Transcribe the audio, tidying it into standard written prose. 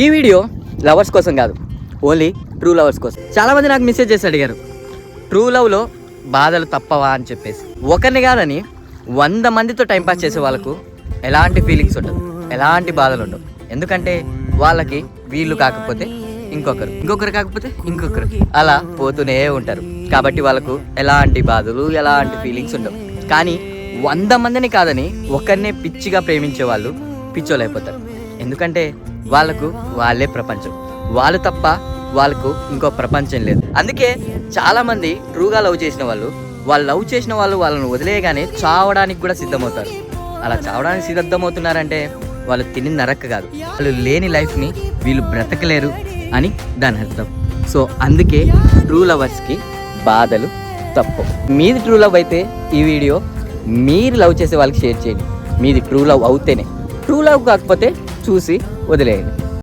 ఈ video lovers కోసం కాదు, ఓన్లీ ట్రూ లవర్స్ కోసం. చాలామంది నాకు మెసేజ్ చేసి అడిగారు, ట్రూ లవ్లో బాధలు తప్పవా అని చెప్పేసి. ఒకరిని కాదని 100 మందితో టైంపాస్ చేసే వాళ్ళకు ఎలాంటి ఫీలింగ్స్ ఉండదు, ఎలాంటి బాధలు ఉండవు. ఎందుకంటే వాళ్ళకి వీళ్ళు కాకపోతే ఇంకొకరు కాకపోతే ఇంకొకరు, అలా పోతూనే ఉంటారు. కాబట్టి వాళ్ళకు ఎలాంటి బాధలు, ఎలాంటి ఫీలింగ్స్ ఉండవు. కానీ 100 మందిని కాదని ఒకరినే పిచ్చిగా ప్రేమించే వాళ్ళు పిచ్చోలైపోతారు. ఎందుకంటే వాళ్ళకు వాళ్ళే ప్రపంచం, వాళ్ళు తప్ప వాళ్ళకు ఇంకో ప్రపంచం లేదు. అందుకే చాలామంది ట్రూగా లవ్ చేసిన వాళ్ళు లవ్ చేసిన వాళ్ళు వాళ్ళని వదిలేయగానే చావడానికి కూడా సిద్ధమవుతారు. అలా చావడానికి సిద్ధమవుతున్నారంటే వాళ్ళు తిని నరక్క కాదు, వాళ్ళు లేని లైఫ్ని వీళ్ళు బ్రతకలేరు అని దాని అర్థం. సో అందుకే ట్రూ లవర్స్కి బాధలు తప్పు. మీది ట్రూ లవ్ అయితే ఈ వీడియో మీరు లవ్ చేసే వాళ్ళకి షేర్ చేయండి. మీది ట్రూ లవ్ అవుతేనే. ట్రూ లవ్ కాకపోతే చూసి వదిలేయండి.